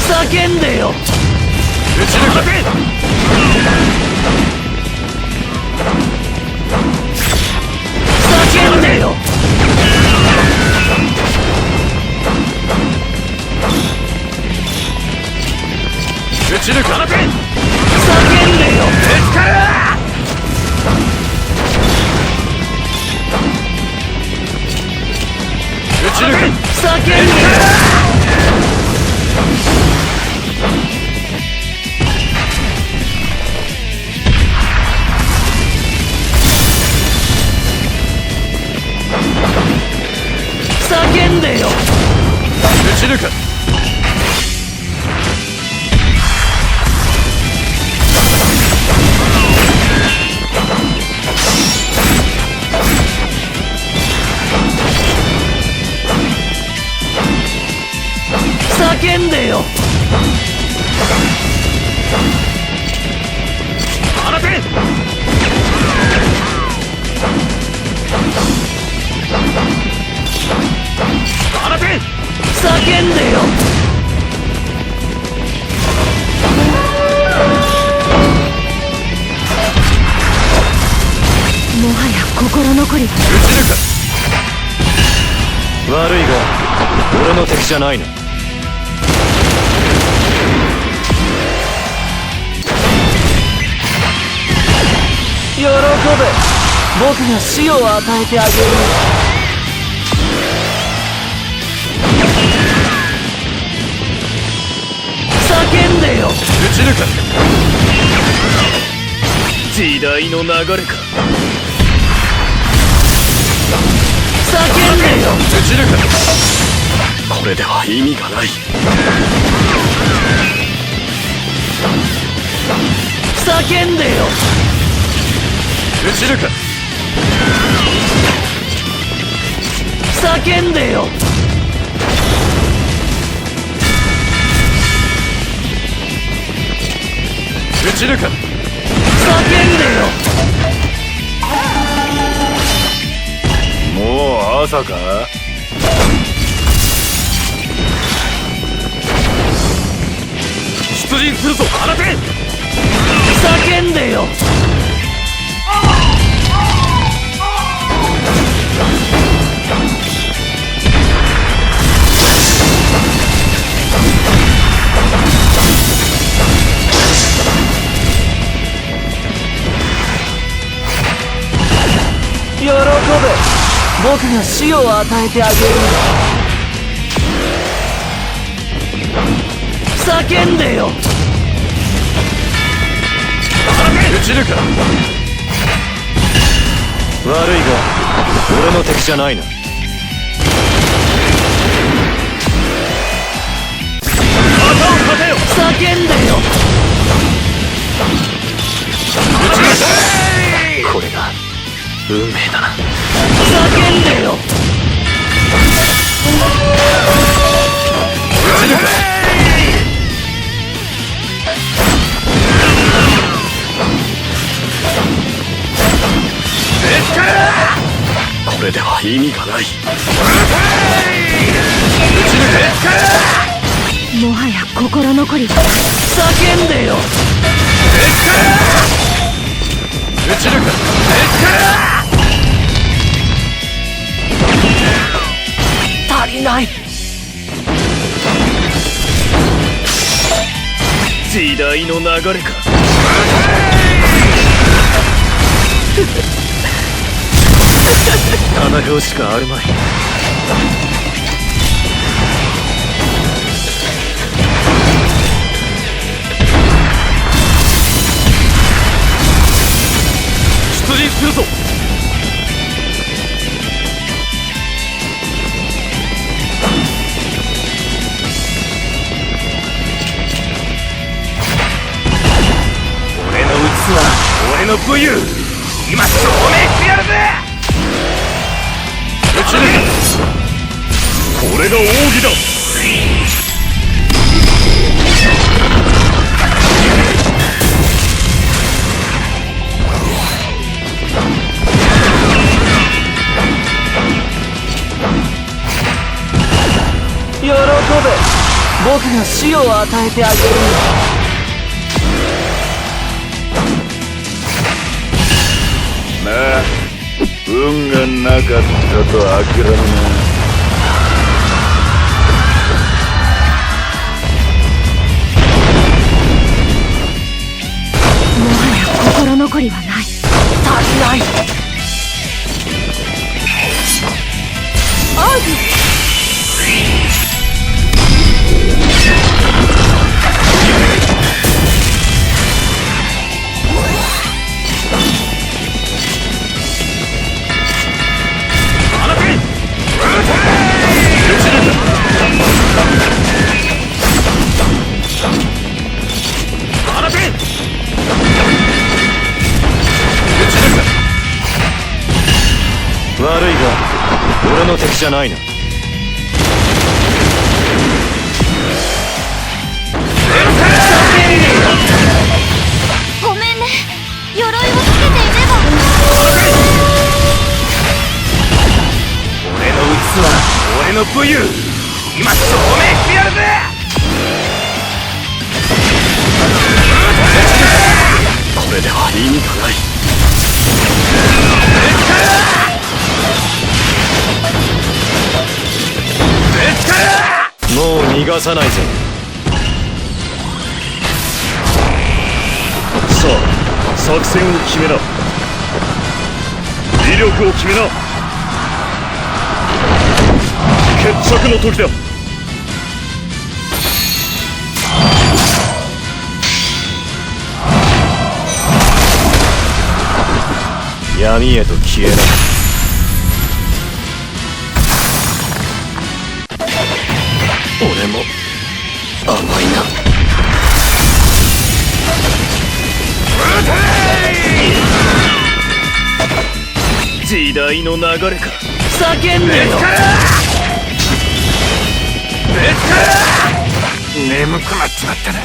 叫んでよ。打ち抜け。叫んでよ。打ち抜く。叫んでよ。ぶつかる。打ち抜く。叫んでよ。叫んでよ。打ち抜く。叫んでよ。放て。放て。叫んでよ。もはや心残りだ。打ち抜く。悪いが俺の敵じゃないな。喜べ。僕が死を与えてあげる。叫んでよ。打ち抜く。時代の流れか。叫んでよ。打ち抜く。これでは意味がない。叫んでよ。打ち抜く。叫んでよ。打ち抜く。叫んでよ。もう朝か。出陣するぞ。放て。叫んでよ。喜べ。僕が死を与えてあげる。叫んでよ。打ち抜く。悪いが俺の敵じゃないな。旗を立てよ。叫んでよ。打ち抜く。これが運命だな。叫んでよ。打ち抜く。これでは意味がない。打ち抜け。もはや心残りだ。叫んでよ。打ち抜く。足りない。時代の流れか。戦うしかあるまい。出陣するぞ。俺の器、俺の武勇、今証明してやるぜ。打ち抜く。これが奥義だ。喜べ。僕が死を与えてあげるよ。まあ運がなかったと諦めな。もはや心残りはない。足りない。王子悪いが俺の敵じゃないな。ごめんね。鎧をつけていれば。俺の器、俺の武勇、今証明してやるぜ。これでは意味がない。もう逃がさないぜ。さあ作戦を決めな。威力を決めな。決着の時だ。闇へと消えな。俺も甘いな。時代の流れか。叫んでよ。眠くなっちまったな。